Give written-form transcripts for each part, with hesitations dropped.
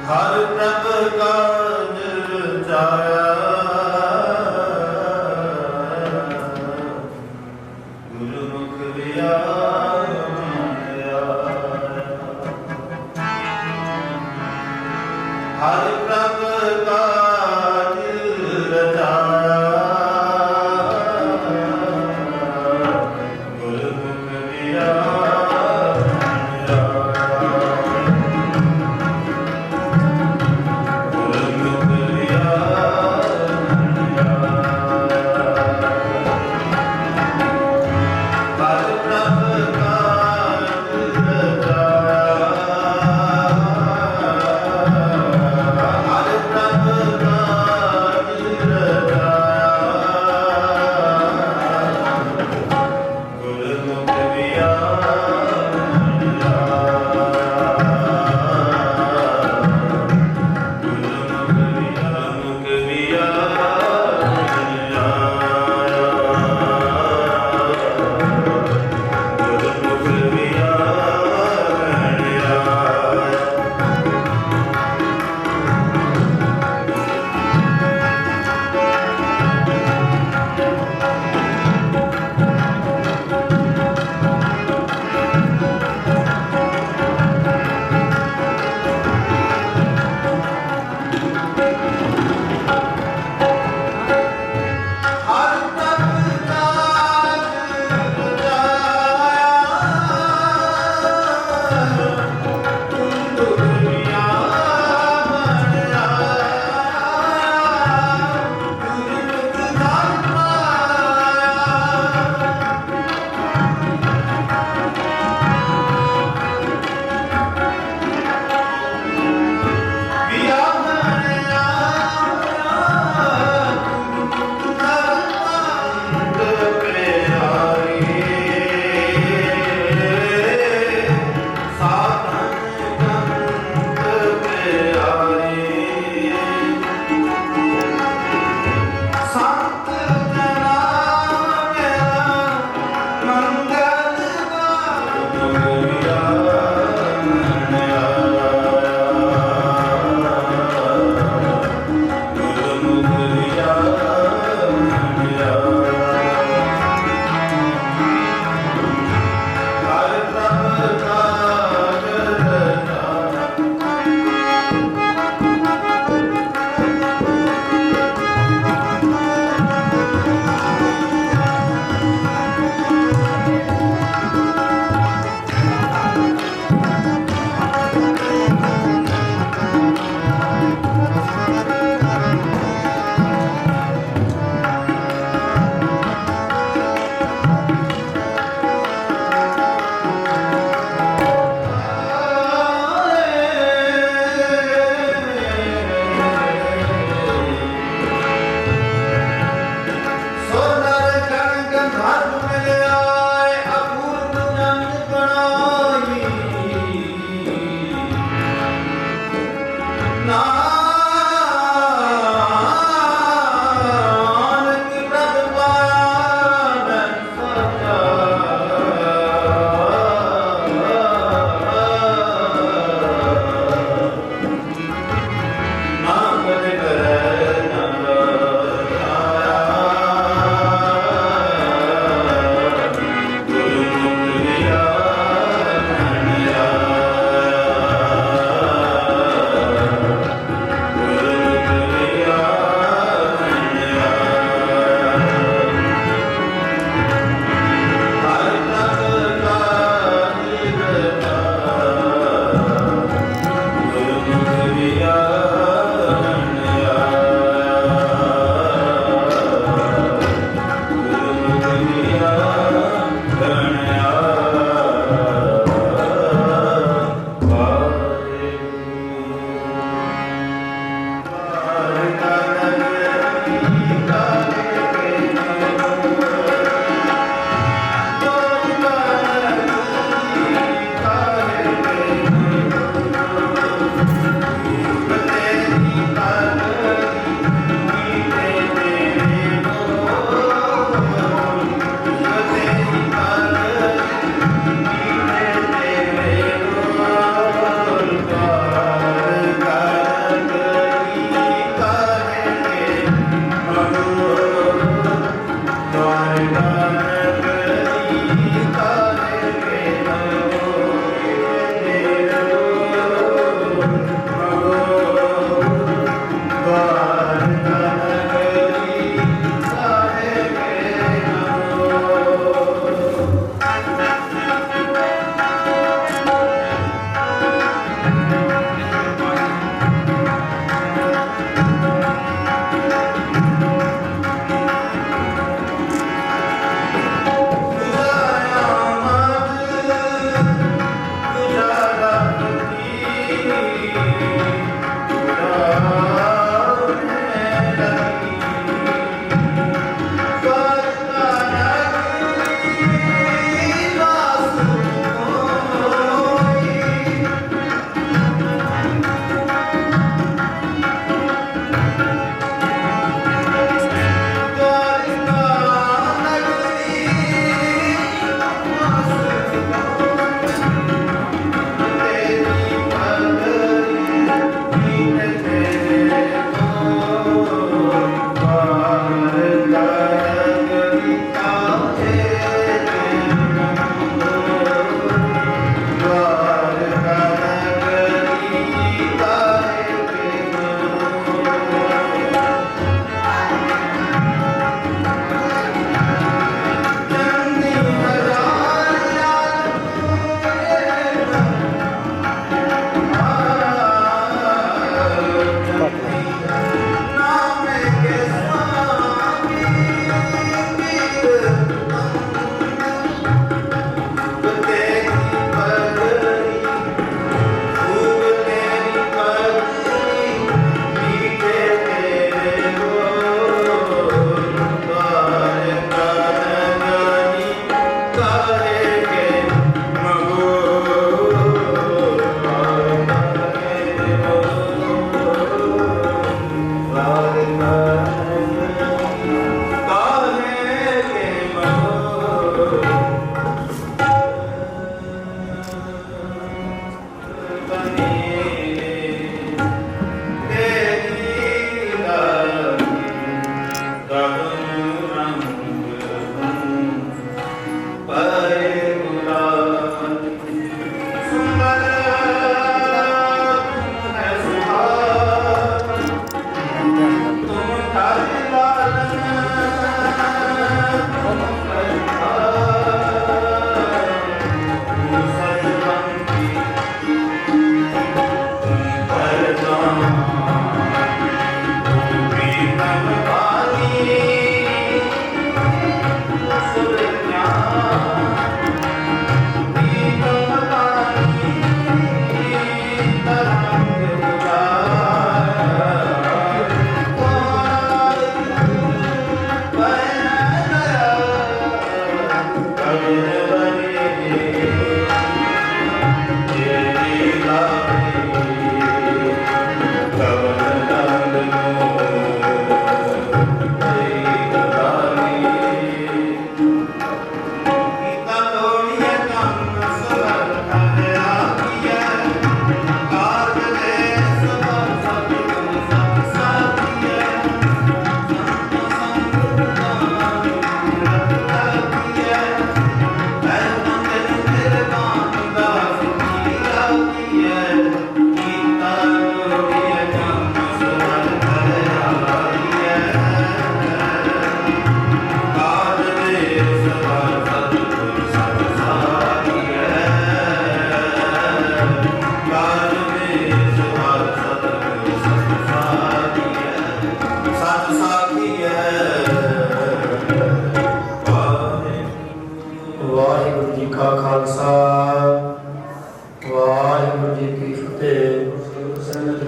ਹਰ ਪ੍ਰਭ ਕਾਜ ਰਚਾਇਆ ਗੁਰਮੁਖ ਵਿਆਹ ਮਾਨਿਆ। ਹਰ ਪ੍ਰਭ ਕਾਜ ਰਚਾਇਆ ਗੁਰਮੁਖ ਵਿਆਹ Hare Krishna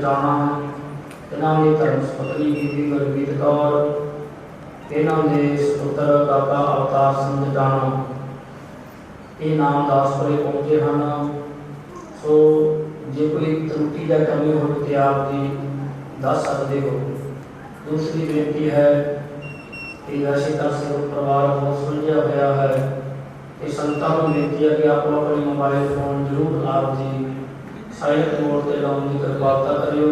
जाना। इन्हां दी धर्म पत्नी बीबी गुरमीत कौर, इन्हां दे सुपुत्र काका अवतार सिंह जाना। ये नाम दासपुरे पहुँचे हैं। सो जे कोई त्रुटि या कमी हो तो आप जी दस सकते हो। दूसरी बेनती है कि वैसे तो सिख परिवार बहुत सुलझा हुआ है कि संतां नूं बेनती है कि आपको अपने मोबाइल फोन जरूर आप जी साइलेंट मोड पर लाने की कृपालता करियो,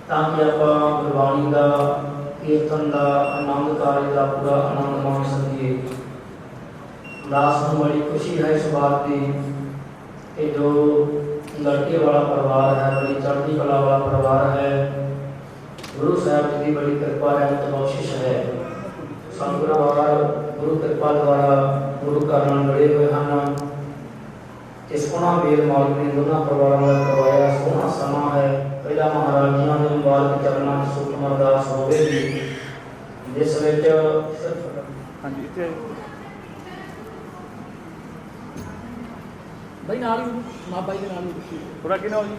ताकि आप गुरबाणी का कीर्तन का आनंद कार्य का पूरा आनंद मान सकिए। दास नूं बड़ी खुशी है इस बात की कि जो लड़के वाला परिवार है, बड़ी चढ़ती कला वाला परिवार है, गुरु साहब जी की बड़ी कृपा रहमत बख्शिश है। सतगुरु गुरु कृपा द्वारा गुरु घर नाल जुड़े हुए हैं। इस सोहना मेल मालिक ने दोनों परिवारों का करवाया सोहना समा है। पहला महाराज जिन्हों ने मुबारक चरणों में सूक्ष्म अरदास होगी, जिस भाई नाल मां भाई के नाल थोड़ा कि ना हो जी।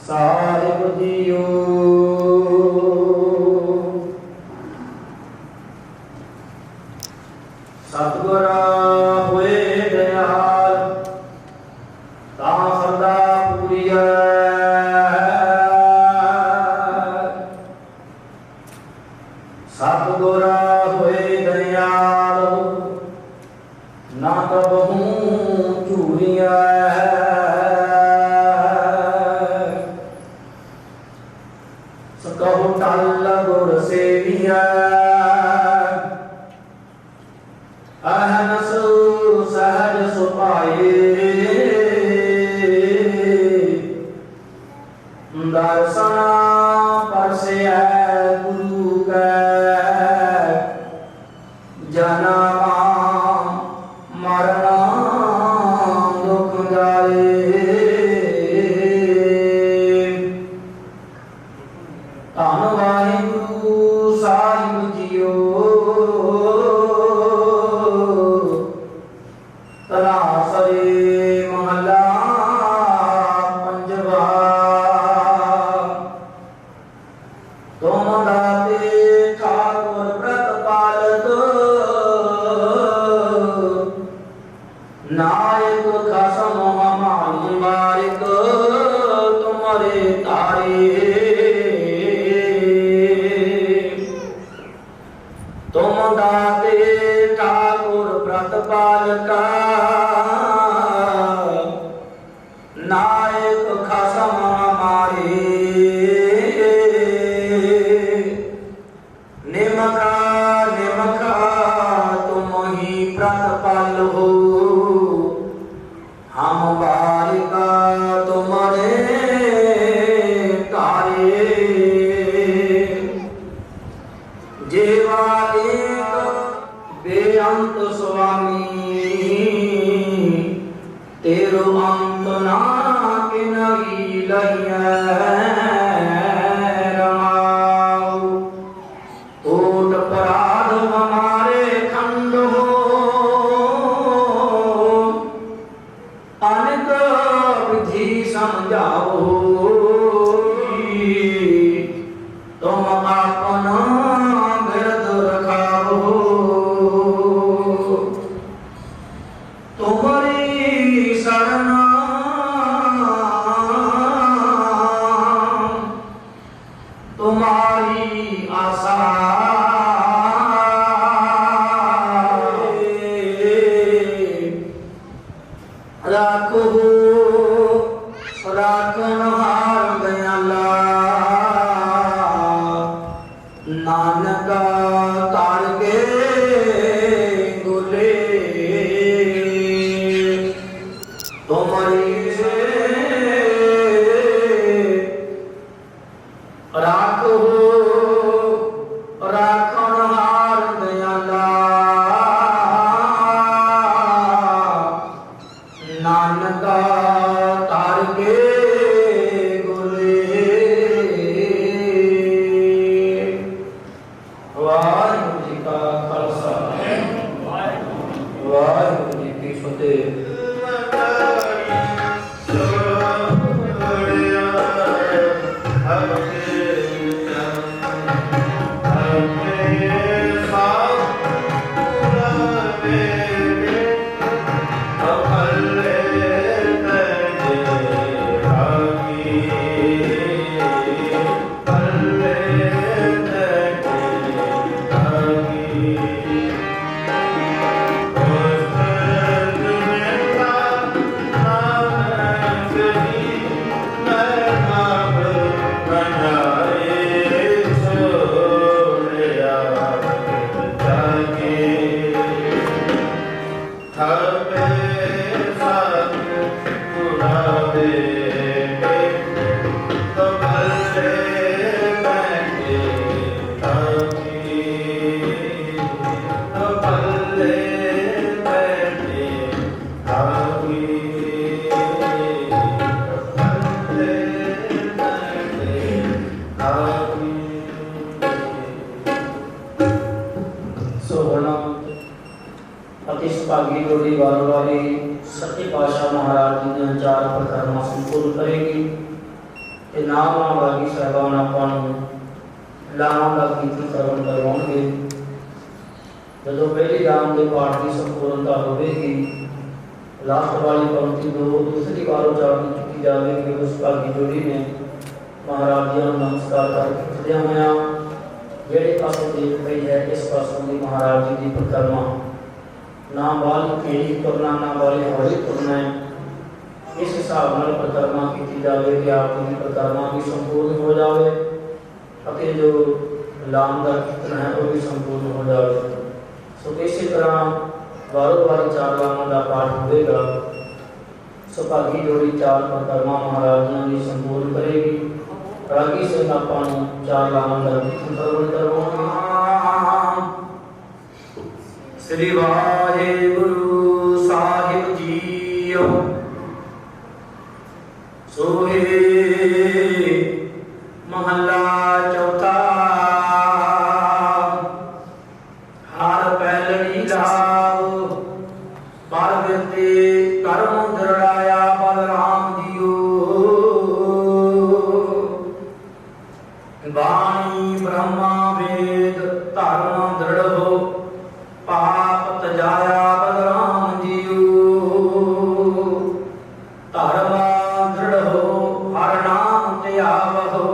साहिब जियो सतगुरा होए दयाल, तां सरदा पूरीऐ। सतगुरा होए दयाल, ना कबहू चूरिया। कहो टल गुर सेविया, अहनस सहज सुपाए। दर्शन परसिया गुरु कै, जनमा मरना दुख जाए। धन वाहिगुरु साहिब जियो, तलासरे महला पंजवा। तुम दाते ठाकुर व्रतपालक, नायक खसम हमारी बारिक। तुम्हारे तारे तुम दाते ठाकुर व्रतपालका, नायक खसम हमारे। निमखा निमखा तुम ही व्रतपाल हो, हम बारिका तुम्हारे लहिया रमाऊ ओट पराध हमारे खंड हो अनेक विधि समझाओ तुम आपन बिरद रखाओ तुम्हारी शरण तुम्हारी आशा राखो राखन हार दयाला नानक तार के गोले तुम्हारी से राखो राखन हार दयाला नानक तार के गोले वाहिगुरू जी का खालसा वाहिगुरू जी की फतेह। भागी जोड़ी वालों वाली सच्चे पातशाह महाराज जी ने चार प्रकरण संपूर्ण करेगी ते नाम भागी साहबान अपन लाम का कीर्तन श्रवण करवाएंगे। जो पहली राम के पाठ की संपूर्णता होगी लास्ट वाली पंक्ति दो दूसरी बार उच्चारण चुकी जाएगी। उस भागी जोड़ी ने महाराज जी को नमस्कार करके खड़िया होया जेड़े पासों देख रही है इस पासों की महाराज जी की परिक्रमा ना वाली केड़ी तुरना ना वाली हौली तुरना है। इस हिसाब नाल परिक्रमा की जाए कि आप की परिक्रमा भी संपूर्ण हो जाए और जो लाम का कीर्तन है वो भी संपूर्ण हो जाए। सो इसी तरह वारों वारी चार लामों का पाठ होगा। सो भागी जोड़ी चार परिक्रमा महाराज जी की संपूर्ण करेगी। रागी से अपन चार लामों का कीर्तन श्रवण करवाएंगे। श्री वाहिगुरु साहिब जीओ सोहे महला चौथा हार पहलनी लाओ बाल बिरते कर्म दृढ़ाया बलराम जियो वाणी ब्रह्मा वेद धर्म दृढ़ हो पाप तजाया बलराम जियो धर्म दृढ़ हो हर नाम त्यावहो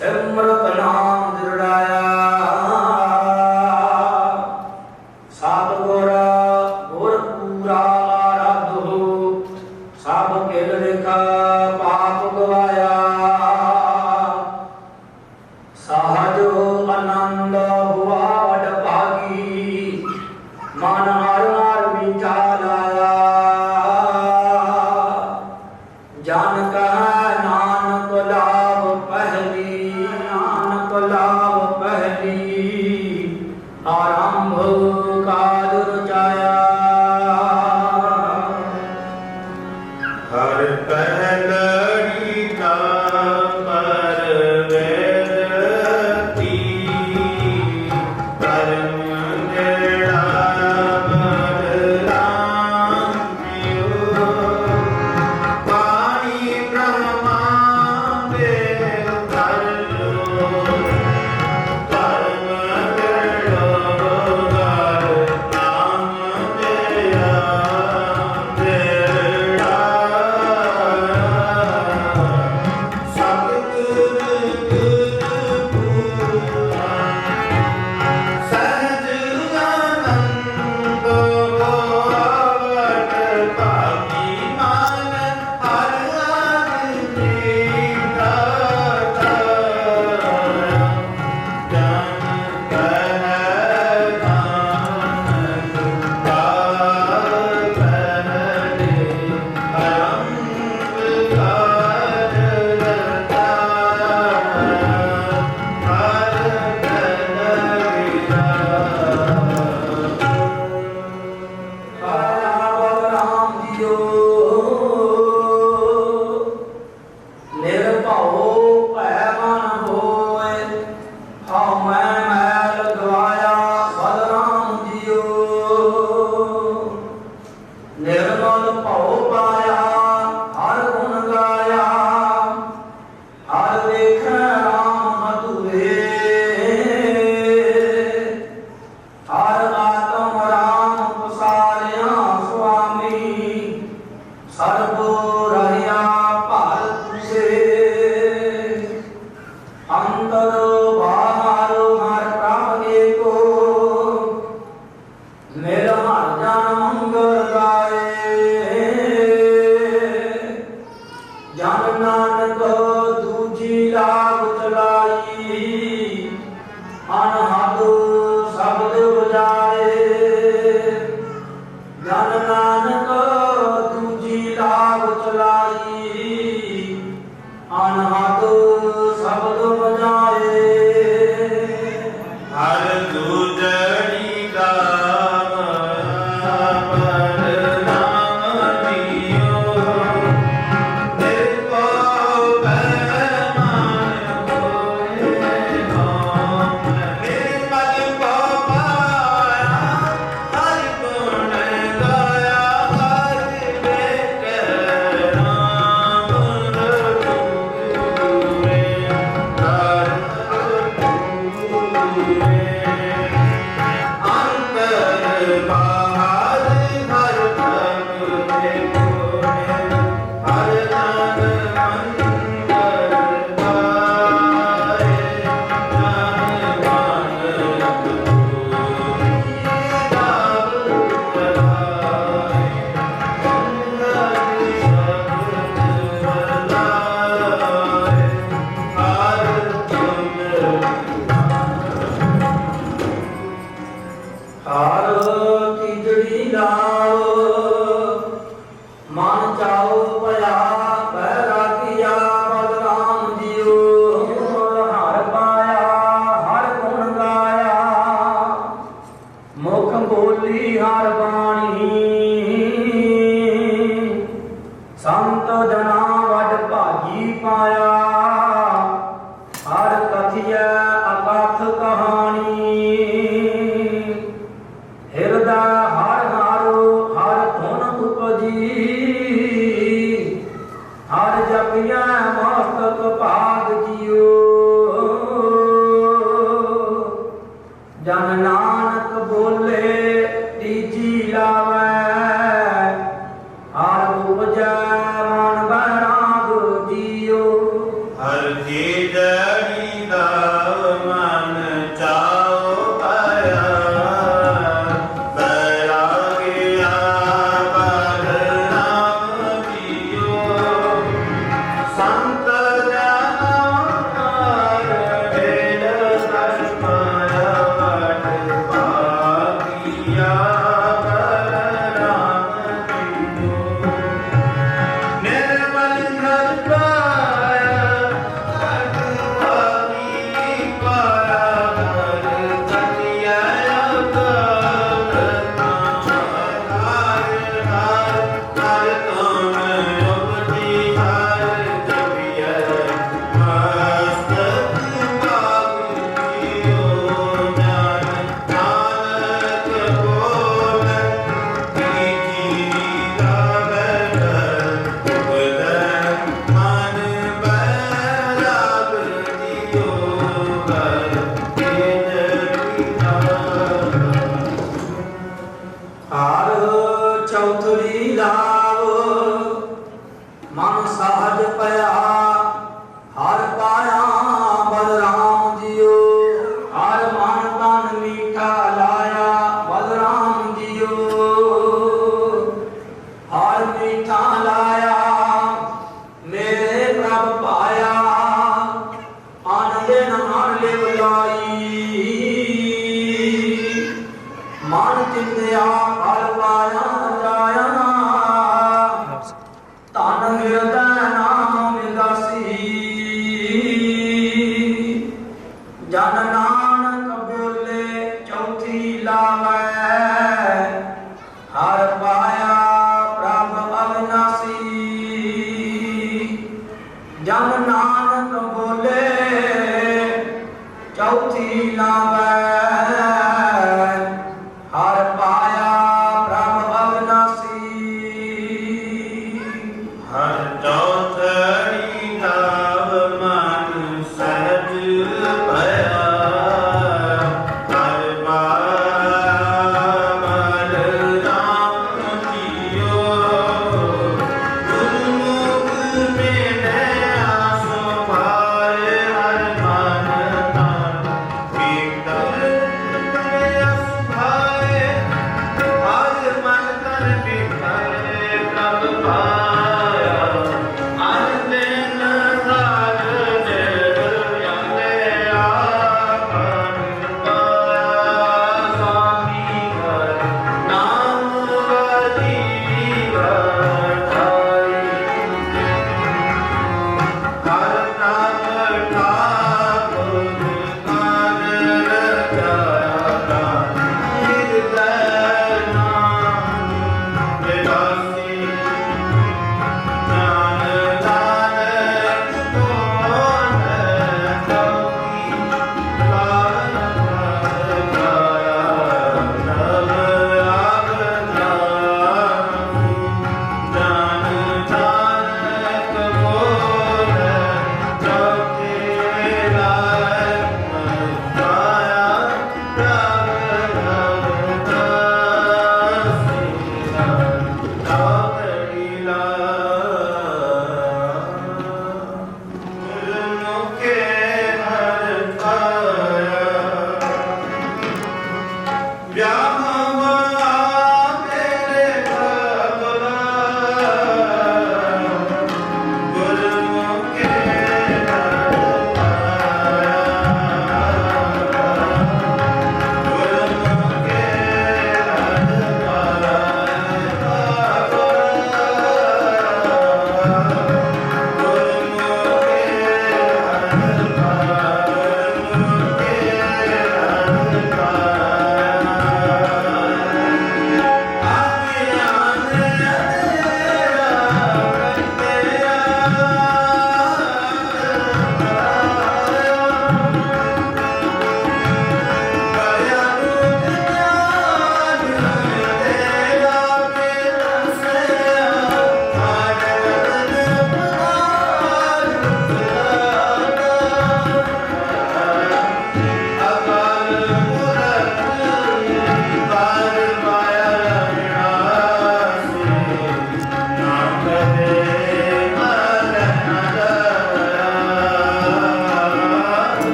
सिमरत नाम दृढ़ाया सात गोरा गोर पूरा आराध हो सब केल रेखा पाप गवाया सहज आनंद हुआ वड भागी मन हर हर विचाराया जान कह नानक लाभ पहली नानक लाभ पहली आरंभ काल रचाया हर पहलड़ी नानक दूजी लाभ चलाई अनहद शब्द बजाए। जन नानक दूजी लाभ चलाई अनहद शब्द बजाए। हर दूजड़ी गाम पर नाम दियो, निर्को बैमान होए नाम। निर्मल को पाया हर गुण गाया, हर बेट राम रघुरे हर अंतर बाहर हर भग देखो हर जन मंगल गाए। जन मान हार तीजड़ी लाओ मन चाओ पया बैरागिया बलराम दियो। हर पाया हर गुण गाया मुख बोली हर बाणी। संत जना वड भागी पाया हर कथिय अकथ कहानी। हृदय हर हारो हर धुन उपजी हर जपिया मस्तक भाग जियो। जन नानक बोले तीजी लावै हर उपजै मन बैराग जियो। हर तीजड़ी गाव मन चाओ पाया बैरागिया बलराम दियो। संत जना भेद कर पाया वड भागिया बलराम दियो। निर्मल घर पाया हर भागी पाया हर कटिया हार चौथड़ी लाव मन सहज पया हर पाया बलराम दियो। हर मन तन मीठा लाया बलराम दियो। हर मीठा लाया मेरे प्रभ पाया आनंदे नार ले बुलाई। मन चिंतया हर पाया जाया तन हृदय नाम विलासी। जन नानक बोले चौथी लावै हर पाया प्रभ अविनाशी। जन नानक बोले चौथी लावै हर पाया प्रभ अविनाशी। हर चौथड़ी गाव मन सहज भया हर पाया बलराम दियो। गुरुमुख में दया सुभाए हर मन तन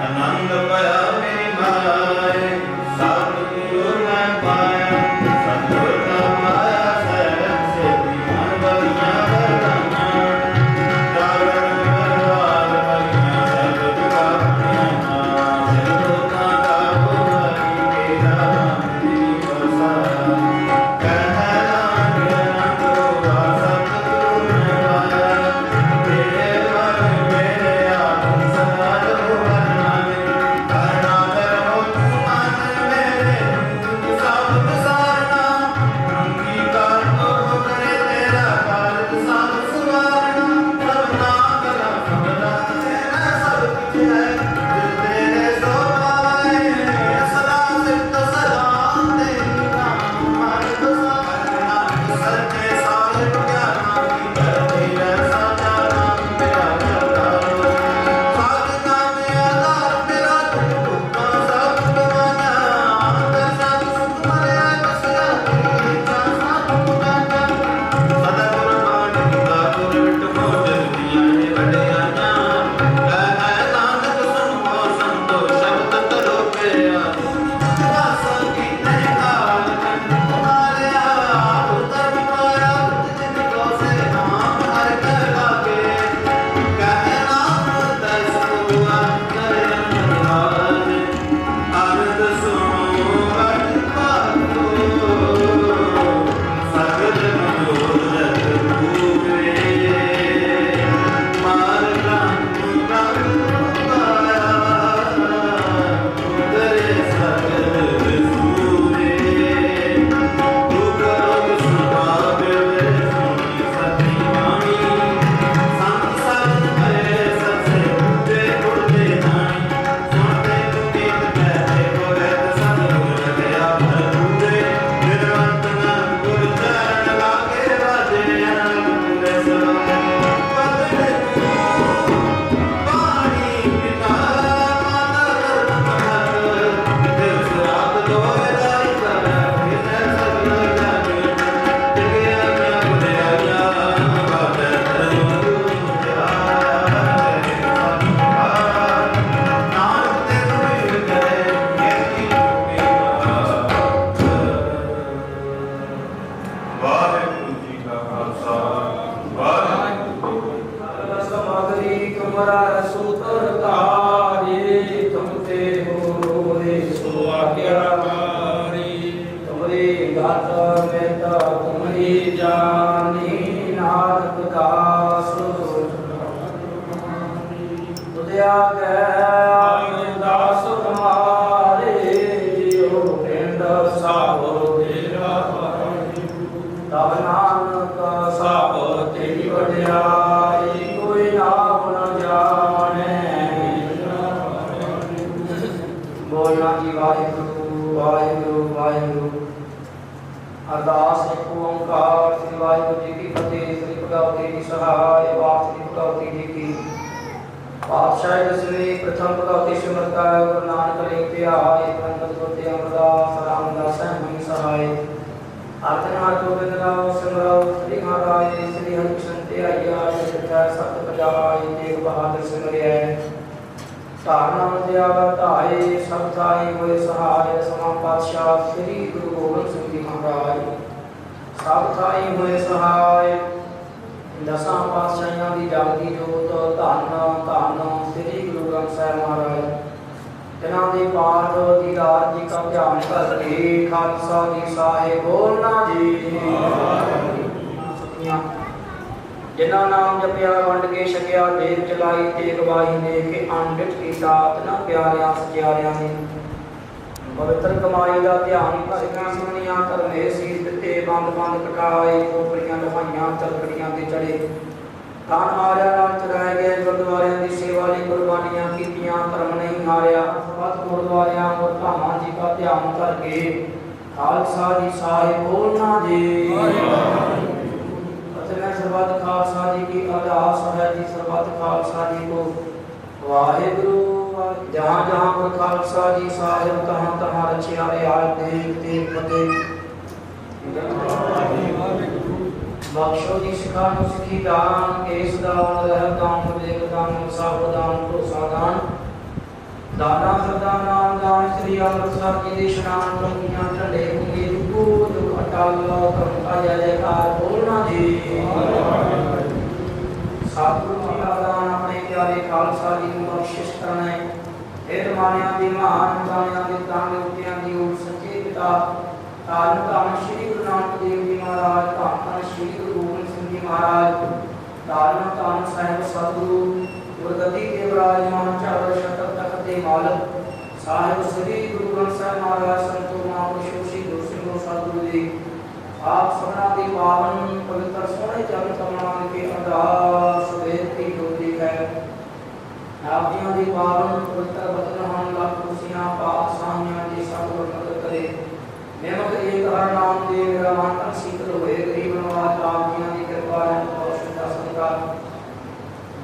आनंद पाया मेरी माए सतगुरु मैं पाया सतगुरु का माया शरण से मन बलियां बरदाना जागर बरवाल बलियां सब जुगा बनियां सिद्धों का गावो हरि तेरा मेरी बरसाया कहना ज्ञान दो सतगुरु मैं पाया तेरे मन मेरे आत्म सार हो नामे करना करो तू मन मेरे सब विसारना अंगीकार तो करे तेरा कारज सब सुवारना करना कला सबदा तेरा सब कुछ है दिल तेरे सो पाए सदा सिद्ध सलाम तेरी नाम मन बसाना सच्चे साहिब ज्ञाना की धरती ऐसा जाना मेरा चरता साधना में आधार मेरा दुखा सब गवाना अंदर सब सुख मरे बसिया तेरी इच्छा सब पूजा सतगुरु मान का गुरट हो जल्दियां ने बढ़ियां कह नानक सुनो संतो शब्द तरो पे आसा की नहीं काल कंठ मारिया उतर माया जिन को से नाम हर कर लागे कहना दस हुआ करन राज आनंद सुनो बड़ पातो सगल मनोरथ पूरे मार राम पाया उतरे सगल सूरे तू करो सुभावे सुनी सती वाणी संत साध भये सत्से उठे उड़ते नाई सुनते गीत कहते बोले सतगुर गया भूरे निरवंत न गुर चरण लागे राजे अनंत सरोगे पद पानी पिता माता धर्म दिल सुराग दोए दाई कर फिर सगल जागे टिके आज्ञा बुझे आज्ञा बात धर्म दूजा नानक ते कोई करे खेती वाहिगुरु जी का खालसा वाहिगुरु जी की फतेह। समगरी तुमरा सूत्र तारे तुमते हो रे सो आज्ञाकारी तुमरी गात में तुम्हारी जानी नानक दास तुझ्या गए दास तुम्हारे जियो पिंड साहो तेरा तब नानक साहो तेरी वड्याई कोई नाम न जाने बोलना जी वाहिगुरु वाहिगुरु वाहिगुरु अरदास एक ओंकार श्री वाहिगुरु जी की फतेह श्री भगवती की सहाय वाक श्री भगवती जी की पातशाह दसवीं प्रथम भगवती सिमरता गुरु नानक लेख आए पंडित गोते अमरदास रामदास मणि सहाय आर्तना गोविंद राव सिमराव श्री महाराज श्री हरिकृष्ण ते आया शिक्षा सत बजाय तेग बहादुर सिमरिया धारणा मध्यावा धाये सब थाई होए सहाय समा पातशाह श्री गुरु गोबिंद सिंह जी महाराज सब थाई होए सहाय दसां पातशाहियां दी जागदी जोत धन धन श्री गुरु ग्रंथ साहिब महाराज तिन्हां दे पाठ दीदार जी का ध्यान करके खालसा जी साहिब बोलना जी जिन्हां नाम जपिया वंड के छकिया देख चलाई तेग बाही दे के अनडिठ कीता तिन्हां प्यारियां सचियारियां ने पवित्र कमाई का ध्यान भरियां सुनियां धर्मे सीस दिते बंद बंद कटाए खोपड़ियां लहाइयां चलकड़ियां ते चढ़े तान हारिया नाल चढ़ाए गए गुरुद्वारियां की सेवा ਲਈ कुर्बानियां कीतियां धर्म नहीं हारिया सत गुरुद्वारियां और धामां जी का ध्यान करके खालसा जी साहिब बोलना जी मैं सर्वत खालसा जी की अरदास है जी सर्वत खालसा जी को वाहिगुरु जहाँ जहाँ पर खालसा जी साहिब तहाँ तहाँ रचिया रियाज देख देख फतेह बख्शो जी सिखानो सिखी दान केस दान लहर दान विवेक दान साहब दान भरोसा दान दाना सदा नाम दान श्री अमृतसर जी दे शनान रंगियां झंडे होंगे जुगो जुग अटल करता जय जयकार बोलना जी। सतगुरु जी का दान अपने प्यारे खालसा जी को बख्शिश करना है। फिर मानिया दी महान गानिया दी तांगे उठियां दी ओर सच्चे पिता तान तान श्री गुरु नानक देव जी महाराज तान तान श्री गुरु गोबिंद सिंह जी महाराज तान तान साहिब सतगुरु गुरगद्दी के विराजमान चावल शतक तख्त दे मालक साहिब श्री गुरु ग्रंथ साहिब महाराज संतो महापुरुषों श्री गुरु सिंह सतगुरु जी आप सबना दी पावन पवित्र सोने चरण कमलों के अरदास बेनती होती है। आप जियां दी पावन पवित्र वचन हम लख खुशियां पाक साहियां दी सब मदद करे। नेमक एक हर नाम दे मेरा मन तन शीतल होए गरीब नवाज आप जियां दी कृपा है और सदा सदा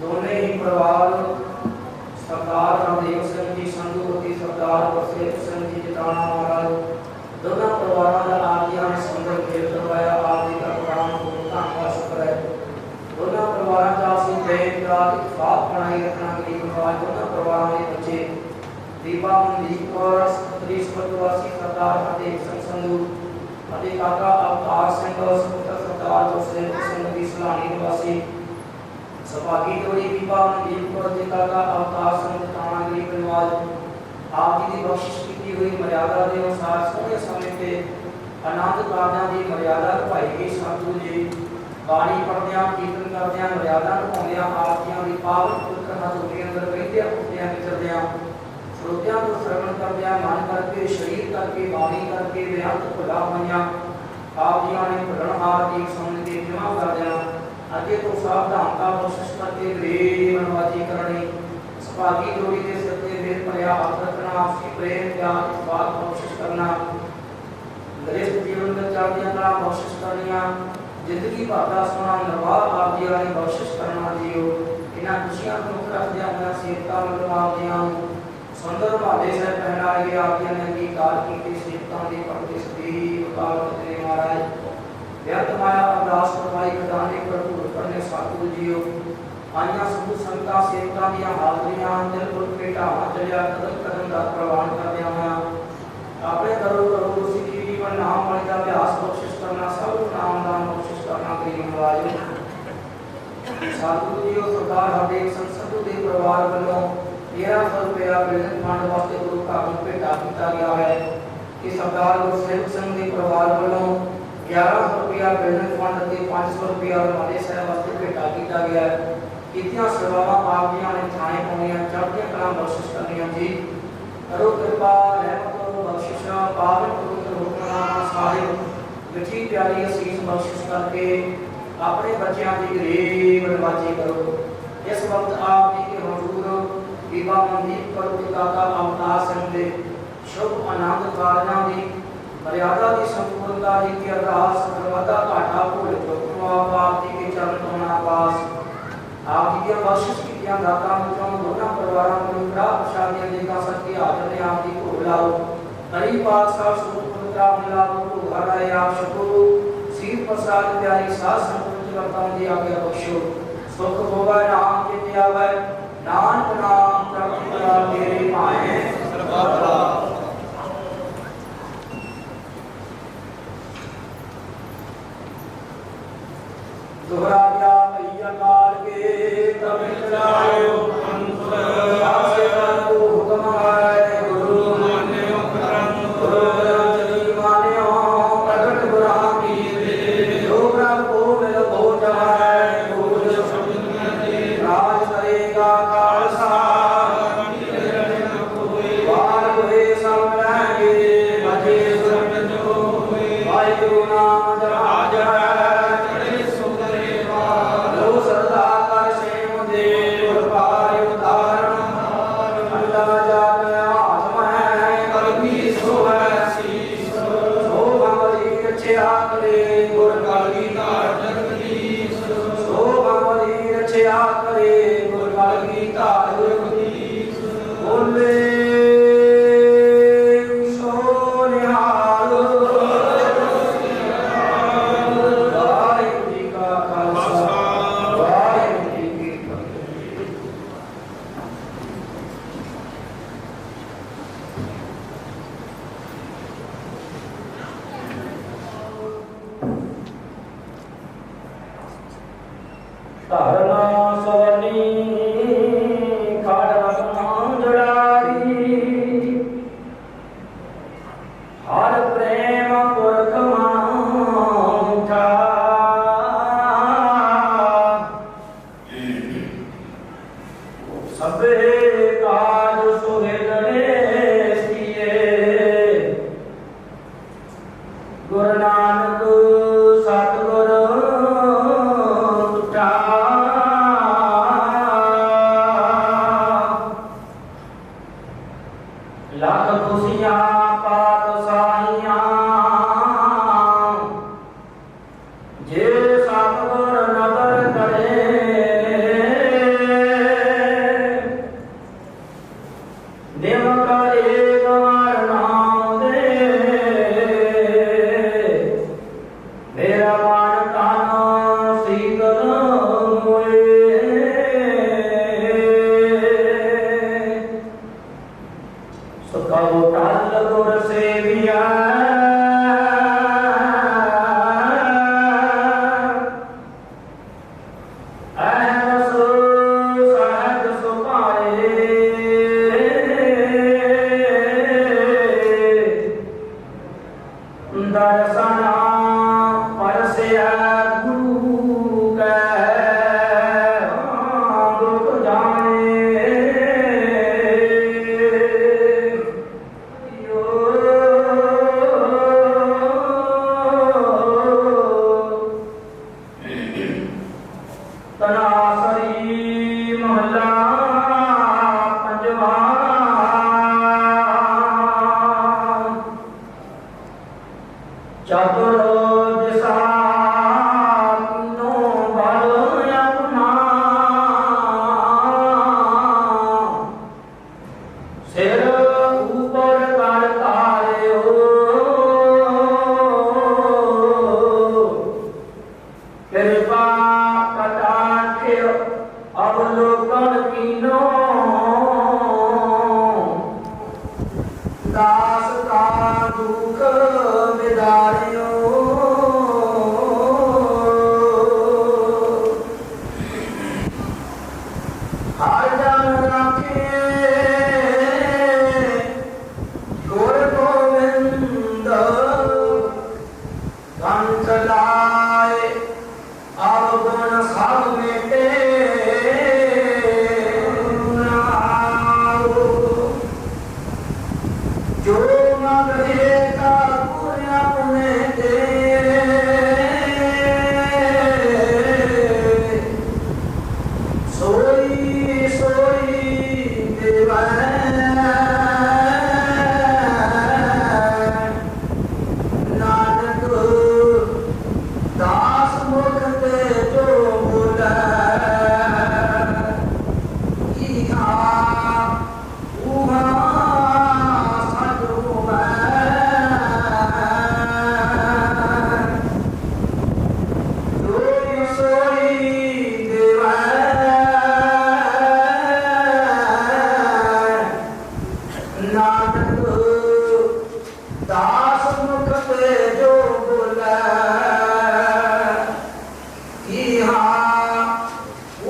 दोने ही परिवार सरदार रामदेव सिंह जी संधूवती सरदार बसदेव सिंह जी जटाना महाराज दोनों परिवारों का आप जी ने सुंदर खेल करवाया। आप जी का प्रणाम पूर्णता का शुक्र है। दोनों परिवारों का असि प्रेम का इत्तेफाक बनाए रखना गरीब नवाज दोनों परिवारों के बच्चे दीपा मनदीप और स्त्री स्वर्गवासी सरदार फतेह सिंह संधू अति काका अवतार सिंह सुपुत्र सरदार जोसेफ सिंह दी सलानी निवासी सभागी जोड़ी दीपा मनदीप और अति काका अवतार सिंह जटाना गरीब नवाज आप जी की बख्शिश की हुई मर्यादा के अनुसार सोने समय पे आनंद कारजां की मर्यादा निभाई गई। सतगुरु जी बाणी पढ़दियां कीर्तन करदियां मर्यादा निभाउंदियां आप जी की पावन पवित्र हजूरी अंदर बहिंदियां उठदियां विचरदियां श्रोतियां को श्रवण करदियां मन करके शरीर करके बाणी करके बेअंत भुला होइयां आप जी ने भुलनहार की सुन के क्षमा कर देना। अगे तो सावधानता कोशिश करके गरीब नवाजी करनी सभागी जोड़ी के सत्य मेल पर्या हाथ रखना आपसी प्रेम प्यार इत्तेफाक कोशिश करना गृहस्थ जीवन में चलदियां का कोशिश करनिया जिंदगी भर का सोना निर्वाह आप जी ने कोशिश करना जियो। इन्हां खुशियां को मुख रखदियां होइयां सेवकां वल्लों आप जी सुंदर भाले से पहनाए गए आप जी ने अंगीकार की सेवकां दी पड़ती सदी अकाल तख्त महाराज व्यर्थ माया अरदास करवाई खजाने भरपूर करने सतगुरु जियो। आइया साधु संतां सेवकां दीयां हाज़रियां दिल गुर के ढावां चलिया कदम कदम दा प्रवान करदियां होइयां अपने करो करो सिखी जीवन नाम वाले का अभ्यास कोशिश करना सब नाम दान कोशिश करना गरीब नवाज सतगुरु जी सरदार हरदेव सिंह संधू के परिवार वालों 1300 रुपया प्रेजेंट फंड वास्ते गुरु का भेटा किया गया है कि सरदार गुरसेवक सिंह के परिवार वालों 1100 रुपया प्रेजेंट फंड के 500 रुपया हमारे साहब वास्ते भेटा किया गया है। कितियां सेवावां आप जी ने थाने पाउणियां चढ़दियां कलां बख्शिश करनियां जी करो कृपा रहमत करो बख्शिश पावन पवित्र हुक्मनामा साहिब मिठी प्यारी असीस बख्शिश करके अपने बच्चों की गरीब नवाजी करो। इस वक्त आप जी के हजूर दीपा मनदीप करो के काका अवतार सिंह दे शुभ आनंद कारजां दी मर्यादा की संपूर्णता जी की अरदास सर्वदा घाटा भूल चुको आप जी के चरण कमलों पास आप जी की बख्शिश की दाता दोनों परिवारों को कड़ा प्रसादियां देगा सत्य हाजर ने आप जी को बुलाओ हरि पाक साहब सुपुत्र मिलाओ को घर आए आप शको सीध प्रसाद प्यारी साथ संपूर्ण करता हूं जी आज्ञा बख्शो सुख होगा नाम के आवे नानक नाम प्रभु तेरे पाए सर्वदा दोहरा जा भैया काल के तब चलायो अंत आसे को हुक्म है गुरु मान्यो करम गुरु चली मान्यो प्रगट बुरानी दे जो प्रभु को मिल हो जाए भूल शब्द में राज करेगा खालसा बार हुए सब रहेंगे बजे सुन जो वाहिगुरु नाम जहाज है सबे काज सुहेलने किए गुरु नानक सतगुर उठा लाख खुशियां पात साइयां जे सतगुर नदर करे निम करे गवार नाम दे मेरा मन तन शीतल होए सुखाओ टल गुर सेविया अहस सहज सुपाए दर्शना परसिया गुरु कै दुख जाने तनासरी महला पंजवा चतुर दिशा तीनों बल अपना सिर ऊपर कर तारे हो कृपा कटाक्ष अवलोकन कीनो दास का दुख विदारियो हर जन राखे गुर गोविंद धन चलाए अवगुण सब मेटे जो मगे का पुण्य अपने दे सोई सोई देवा नानक दास मुख ते जो बोला इहा उहा सच होवे सोई सोई देवा नानक दास मुख ते जो बोला इहा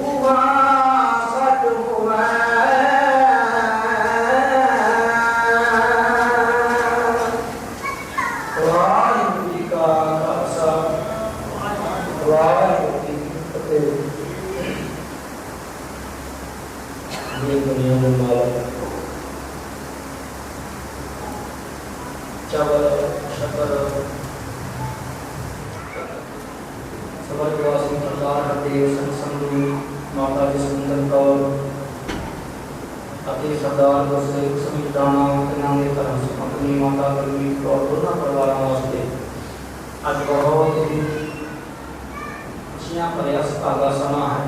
उहा सच होवे वाहिगुरू जी का खालसा वाहिगुरू जी की फतेह। ये दुनिया में मालक चवर शकर स्वर्गवासी सरदार हरदेव संसंगी माता जी सुंदर कौर ਅਤੇ ਸਰਦਾਰ ਗੁਰਸੇਵਕ ਸਮੀਰ ਰਾਣਾ ਇਹਨਾਂ ਦੇ ਘਰਾਂ ਵਿੱਚ ਪਤਨੀ ਮਾਤਾ ਗੁਰਮੀਤ ਕੌਰ ਦੋਨਾਂ ਪਰਿਵਾਰਾਂ ਵਾਸਤੇ ਅੱਜ ਬਹੁਤ ਹੀ ਖੁਸ਼ੀਆਂ ਭਰਿਆ ਸੁਹਾਗਾ ਸਮਾਂ ਹੈ।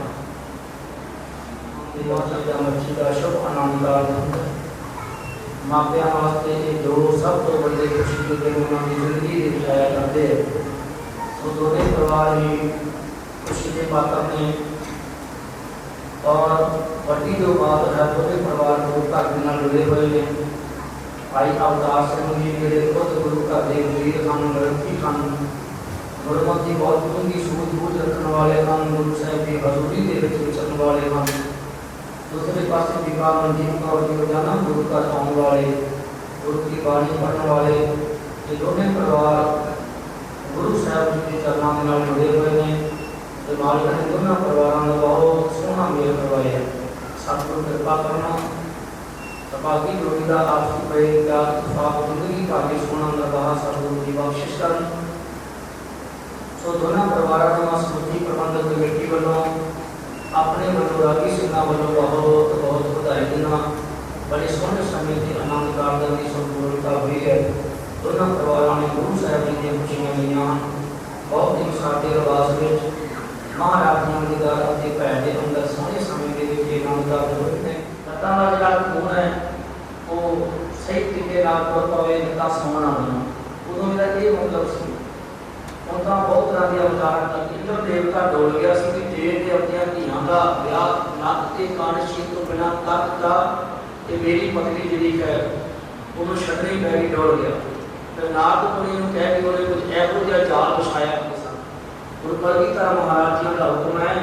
ਮਾਤਾ ਦਾ ਮੱਛੀ ਦਾ ਸ਼ੁਭ ਆਨੰਦ ਦਾ ਮਾਪਿਆਂ ਵਾਸਤੇ ਇਹ ਦੋ ਸਭ ਤੋਂ ਵੱਡੇ ਖੁਸ਼ੀ ਦੇ ਦਿਨ ਉਹਨਾਂ ਦੀ ਜ਼ਿੰਦਗੀ ਦੇ ਵਿੱਚ ਆਇਆ ਕਰਦੇ ਸੋ ਦੋਨੇ ਪਰਿਵਾਰ ਹੀ खुशी के पात्र ने और बड़ी जो बात है पूरे परिवार गुरु घर के नाल जुड़े हुए ने। भाई अवतार सिंह जी मेरे खुद गुरु घर के वीर सन गृहस्थी सन गुरमति बहुत डूंगी सूझबूझ रखने वाले सन गुरु साहब की हजूरी के चलने वाले सन। दूसरे पास बीबा मनजीत कौर जी रोजाना गुरु घर आने वाले गुरु की बाणी पढ़ने वाले ये दोनों परिवार गुरु साहब जी के चरणों के नाल जुड़े हुए हैं। मालिक ने दोनों परिवारों का बहुत सोहना मेल करवाया। सतगुरु कृपा करना तबाकी जोड़ी का आपसी पे क्या इत्तेफाक जिंदगी का भी सोना लगा सतगुरु की बख्शिश कर सो दोनों परिवारों को स्मृति प्रबंधक कमेटी वालों अपने मनोरागी सिंह वालों बहुत बहुत बधाई देना बड़े सोहने समय के आनंद कारदन की संपूर्णता हुई है दोनों परिवारों ने गुरु साहब जी की खुशियां लिया बहुत दिन साडे रवास में महाराज जी के घर अपने भैन के अंदर सोहने समय के आनंद कारदन होते हैं लत्तां दा जिहड़ा खून है वो सही तरीके नाल तुर पवे लत्तां सौण आउणियां उदों मेरा ये मतलब सी ਹੁਣ ਤਾਂ ਬਹੁਤ ਤਰ੍ਹਾਂ ਦੀ ਅਵਤਾਰਾਂ ਤੱਕ ਇੰਦਰ ਦੇਵਤਾ ਡੋਲ ਗਿਆ ਸੀ ਕਿ ਜੇ ਤੇ ਆਪਣੀਆਂ ਧੀਆਂ ਦਾ ਵਿਆਹ ਨੱਕ ਤੇ ਕੰਨ ਸ਼ੀਰ ਤੋਂ ਬਿਨਾਂ ਕਰਤਾ ਤੇ ਮੇਰੀ ਪਤਨੀ ਜਿਹੜੀ ਹੈ ਉਹਨੂੰ ਛੱਡਣੀ ਪੈ ਗਈ ਡੋਲ ਗਿਆ ਤੇ ਨਾਗ ਮੁਨੀ ਨੂੰ ਕਹਿ ਕੇ ਉਹਨੇ ਕੁਝ ਇਹੋ ਜਿਹਾ ਜਾਲ ਵਿਛਾਇਆ ਕਿਸਾ ਗੁਰੂ ਕਲਗੀਧਰ ਮਹਾਰਾਜ ਜੀ ਦਾ ਹੁਕਮ ਹੈ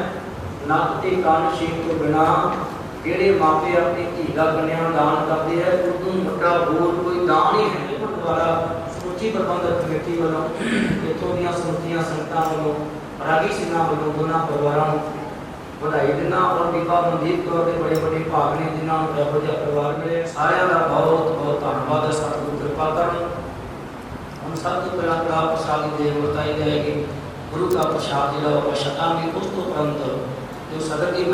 ਨੱਕ ਤੇ ਕੰਨ ਸ਼ੀਰ ਤੋਂ ਬਿਨਾਂ ਜਿਹੜੇ ਮਾਪੇ ਆਪਣੀ ਧੀ ਦਾ ਕੰਨਿਆ ਦਾਨ ਕਰਦੇ ਹੈ ਉਦੋਂ ਵੱਡਾ ਹੋਰ ਕੋਈ ਦਾਨ ਹੀ ਹੈ ਦੁਆਰਾ ਸਮੁੱਚੀ ਪ੍ਰਬੰਧਕ ਕਮੇਟੀ ਵੱਲੋਂ ਇੱਥੋਂ ਦੀਆਂ ਸਮੁੱਚੀਆਂ ਸੰਗਤਾਂ ਵੱਲੋਂ ਰਾਗੀ ਸਿੰਘਾਂ ਵੱਲੋਂ ਦੋਨਾਂ ਪਰਿਵਾਰਾਂ ਨੂੰ ਵਧਾਈ ਦਿੰਦਾ ਔਰ ਬੀਬਾ ਮਨਦੀਪ ਕੌਰ ਦੇ ਬੜੇ ਵੱਡੇ ਭਾਗ ਨੇ ਜਿਨ੍ਹਾਂ ਨੂੰ ਇਹੋ ਜਿਹਾ ਪਰਿਵਾਰ ਮਿਲੇ ਸਾਰਿਆਂ ਦਾ ਬਹੁਤ ਬਹੁਤ ਧੰਨਵਾਦ ਹੈ ਸਤਿਗੁਰੂ ਕਿਰਪਾ ਕਰਨ ਹੁਣ ਸਭ ਤੋਂ ਪਹਿਲਾਂ ਕੜਾ ਪ੍ਰਸਾਦ ਦੀ ਦੇਗ ਵਰਤਾਈ ਜਾਏਗੀ ਗੁਰੂ ਦਾ ਪ੍ਰਸਾਦ ਜਿਹੜਾ ਉਹ ਛਕਾਂਗੇ ਉਸ ਤੋਂ ਉਪਰੰਤ ਜੋ ਸਦਰ ਦੀ